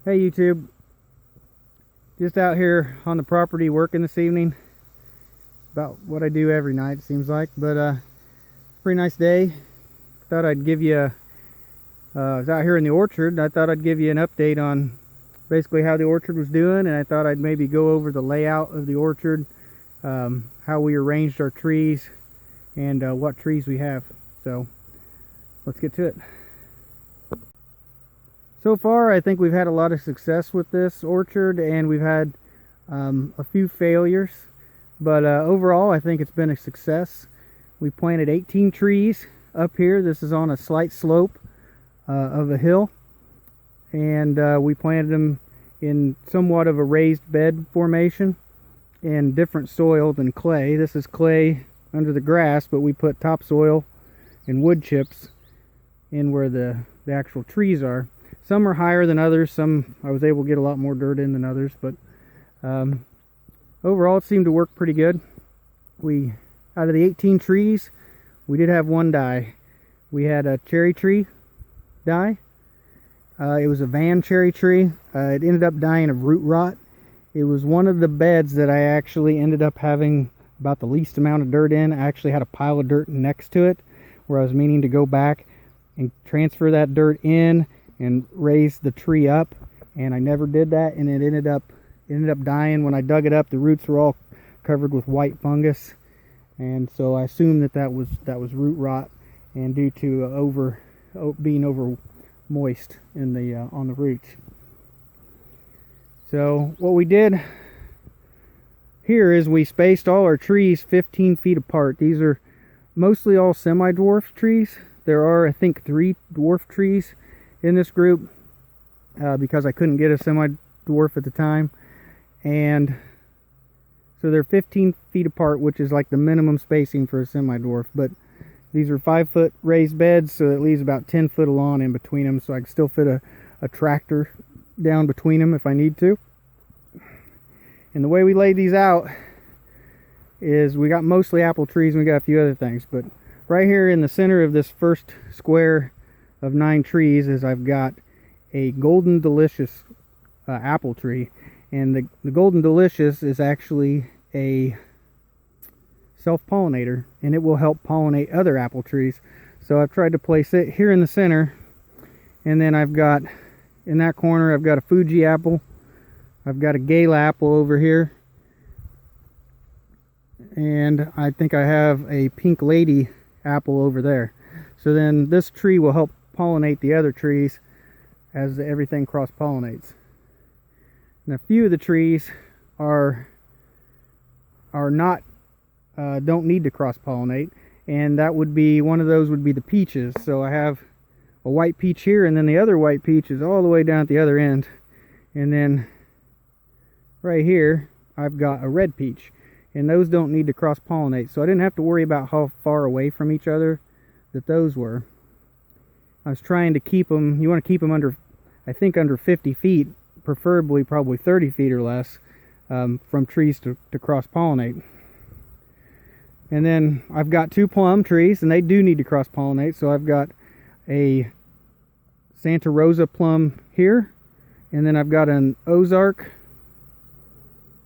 Hey YouTube, just out here on the property working this evening. About what I do every night it seems like, but it's a pretty nice day. Thought I'd give you I was out here in the orchard. I thought I'd give you an update on basically how the orchard was doing, and I thought I'd maybe go over the layout of the orchard, how we arranged our trees, and what trees we have. So let's get to it. So far, I think we've had a lot of success with this orchard, and we've had a few failures, but overall I think it's been a success. We planted 18 trees up here. This is on a slight slope of a hill, and we planted them in somewhat of a raised bed formation in different soil than clay. This is clay under the grass, but we put topsoil and wood chips in where the actual trees are. Some are higher than others. Some I was able to get a lot more dirt in than others, but overall it seemed to work pretty good. Out of the 18 trees, we did have one die. We had a cherry tree die. It was a van cherry tree. It ended up dying of root rot. It was one of the beds that I actually ended up having about the least amount of dirt in. I actually had a pile of dirt next to it where I was meaning to go back and transfer that dirt in and raise the tree up, and I never did that, and it ended up dying. When I dug it up, the roots were all covered with white fungus, and so I assumed that was root rot, and due to being over moist in the on the roots. So what we did here is we spaced all our trees 15 feet apart. These are mostly all semi-dwarf trees. There are, I think, 3 dwarf trees in this group because I couldn't get a semi-dwarf at the time, and so they're 15 feet apart, which is like the minimum spacing for a semi-dwarf. But these are 5-foot raised beds, so it leaves about 10 foot of lawn in between them, so I can still fit a tractor down between them if I need to. And the way we laid these out is we got mostly apple trees and we got a few other things, but right here in the center of this first square of 9 trees is I've got a Golden Delicious apple tree, and the Golden Delicious is actually a self-pollinator, and it will help pollinate other apple trees. So I've tried to place it here in the center, and then I've got in that corner I've got a Fuji Apple, I've got a Gala apple over here, and I think I have a Pink Lady apple over there. So then this tree will help pollinate the other trees as everything cross-pollinates. And a few of the trees are not don't need to cross-pollinate, and that would be one of those would be the peaches. So I have a white peach here, and then the other white peach is all the way down at the other end, and then right here I've got a red peach, and those don't need to cross-pollinate, so I didn't have to worry about how far away from each other that those were. I was trying to keep them, you want to keep them under, I think under 50 feet, preferably probably 30 feet or less from trees to cross-pollinate. And then I've got 2 plum trees, and they do need to cross-pollinate, so I've got a Santa Rosa plum here, and then I've got an Ozark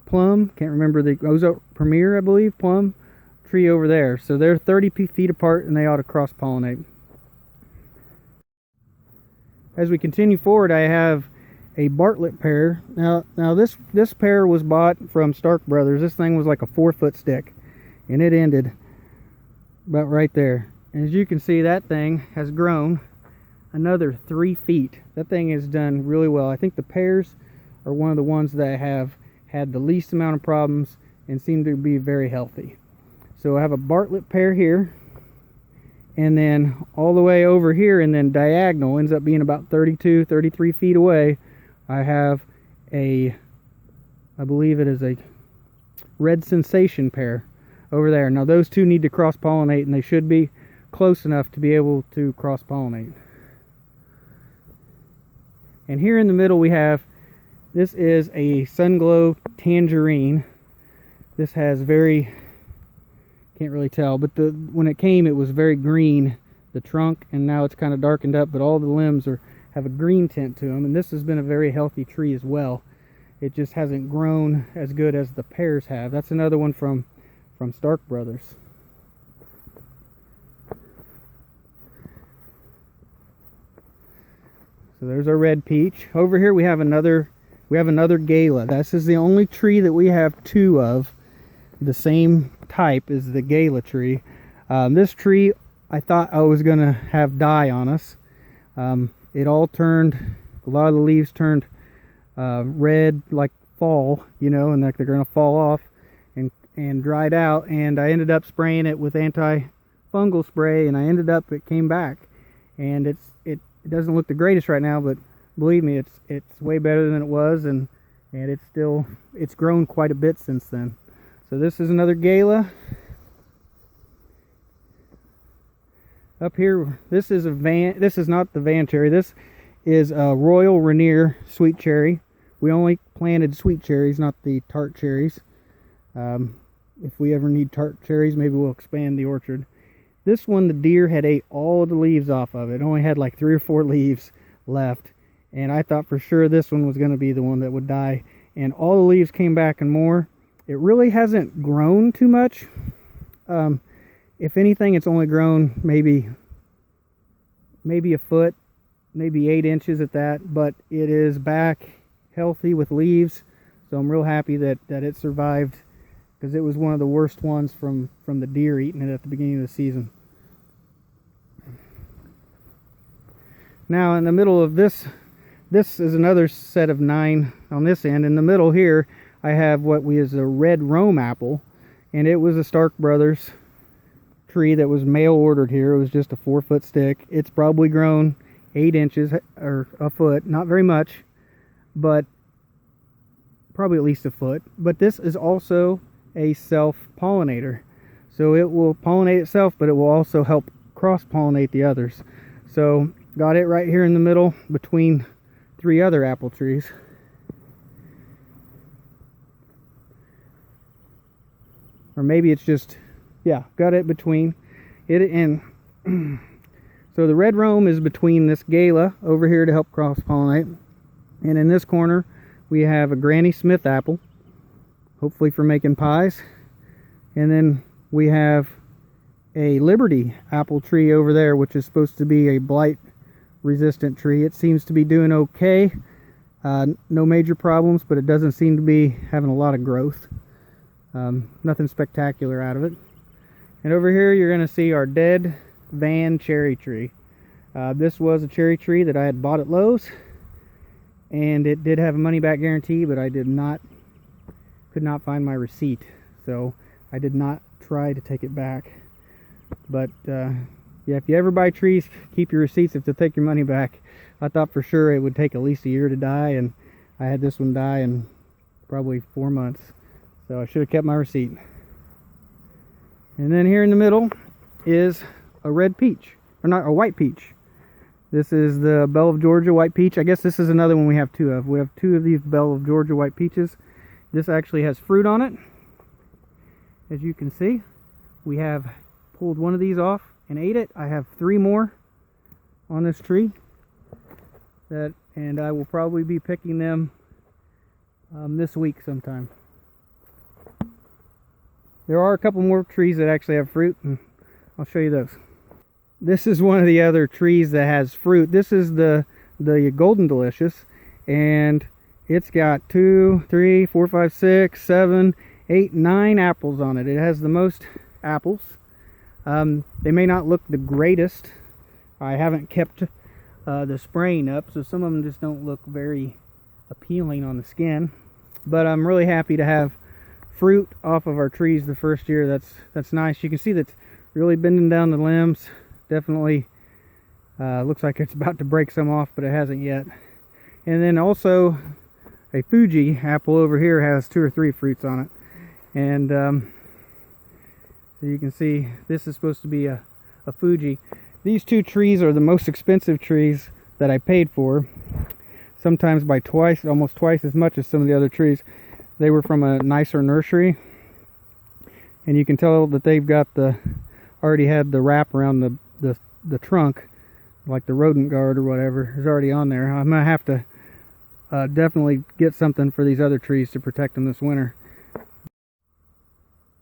plum, can't remember, the Ozark Premier, I believe, plum tree over there. So they're 30 feet apart, and they ought to cross-pollinate. As we continue forward, I have a Bartlett Pear. Now this pear was bought from Stark Brothers. This thing was like a 4-foot stick, and it ended about right there. And as you can see, that thing has grown another 3 feet. That thing has done really well. I think the pears are one of the ones that have had the least amount of problems and seem to be very healthy. So I have a Bartlett Pear here, and then all the way over here, and then diagonal ends up being about 33 feet away, I have I believe it is a Red Sensation pear over there. Now those two need to cross-pollinate, and they should be close enough to be able to cross-pollinate. And here in the middle we have, this is a Glow Tangerine. This has very, can't really tell, but when it came it was very green, the trunk, and now it's kind of darkened up, but all the limbs have a green tint to them, and this has been a very healthy tree as well. It just hasn't grown as good as the pears have. That's another one from Stark Brothers. So there's our red peach. Over here we have another gala. This is the only tree that we have two of the same type as the gala tree. This tree, I thought I was gonna have die on us. It all turned, a lot of the leaves turned red like fall, you know, and like they're gonna fall off and dried out, and I ended up spraying it with anti-fungal spray, and it came back, and it doesn't look the greatest right now, but believe me, it's way better than it was, and it's grown quite a bit since then. So this is another gala. Up here, this is not the van cherry. This is a Royal Rainier sweet cherry. We only planted sweet cherries, not the tart cherries. If we ever need tart cherries, maybe we'll expand the orchard. This one, the deer had ate all of the leaves off of it. It only had like 3 or 4 leaves left, and I thought for sure this one was going to be the one that would die, and all the leaves came back and more. It really hasn't grown too much. If anything, it's only grown maybe a foot, maybe 8 inches at that, but it is back healthy with leaves, so I'm real happy that it survived, because it was one of the worst ones from the deer eating it at the beginning of the season. Now in the middle of this is another set of 9 on this end. In the middle here I have what is a red Rome apple, and it was a Stark Brothers tree that was mail ordered here. It was just a 4-foot stick. It's probably grown 8 inches or a foot, not very much, but probably at least a foot. But this is also a self-pollinator, so it will pollinate itself, but it will also help cross-pollinate the others. So got it right here in the middle between 3 other apple trees. Or maybe it's just, yeah, got it between it and so the red Rome is between this gala over here to help cross-pollinate, and in this corner we have a Granny Smith apple, hopefully for making pies, and then we have a Liberty apple tree over there, which is supposed to be a blight resistant tree. It seems to be doing okay, no major problems, but it doesn't seem to be having a lot of growth. Nothing spectacular out of it. And over here you're going to see our dead van cherry tree. This was a cherry tree that I had bought at Lowe's, and it did have a money back guarantee, but I could not find my receipt, so I did not try to take it back. But yeah, if you ever buy trees, keep your receipts if they'll take your money back. I thought for sure it would take at least a year to die, and I had this one die in probably 4 months, so I should have kept my receipt. And then here in the middle is a red peach, or not, a white peach. This is the Belle of Georgia white peach. I guess this is another one we have 2 of. We have 2 of these Belle of Georgia white peaches. This actually has fruit on it. As you can see, we have pulled one of these off and ate it. I have 3 more on this tree, and I will probably be picking them this week sometime. There are a couple more trees that actually have fruit, and I'll show you those. This is one of the other trees that has fruit. This is the Golden Delicious, and it's got 2, 3, 4, 5, 6, 7, 8, 9 apples on it. It has the most apples. They may not look the greatest. I haven't kept the spraying up, so some of them just don't look very appealing on the skin. But I'm really happy to have fruit off of our trees the first year. That's nice. You can see that's really bending down the limbs. Definitely looks like it's about to break some off, but it hasn't yet. And then also a Fuji apple over here has 2 or 3 fruits on it. And so you can see this is supposed to be a Fuji. These 2 trees are the most expensive trees that I paid for, sometimes by almost twice as much as some of the other trees. They were from a nicer nursery, and you can tell that they've got already had the wrap around the trunk like the rodent guard or whatever is already on there. I'm gonna have to definitely get something for these other trees to protect them this winter.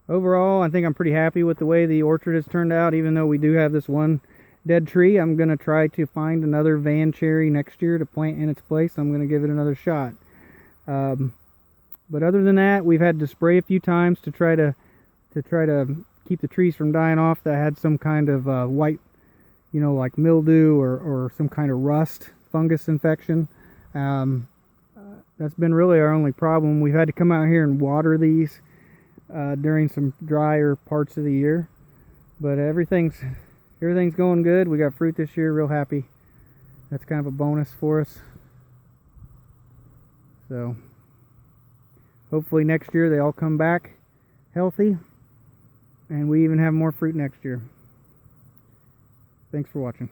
Overall, I think I'm pretty happy with the way the orchard has turned out. Even though we do have this one dead tree, I'm gonna try to find another van cherry next year to plant in its place. I'm gonna give it another shot. But other than that, we've had to spray a few times to try to keep the trees from dying off that had some kind of white, you know, like mildew or some kind of rust fungus infection. That's been really our only problem. We've had to come out here and water these during some drier parts of the year, but everything's going good. We got fruit this year, real happy. That's kind of a bonus for us. So hopefully next year they all come back healthy and we even have more fruit next year. Thanks for watching.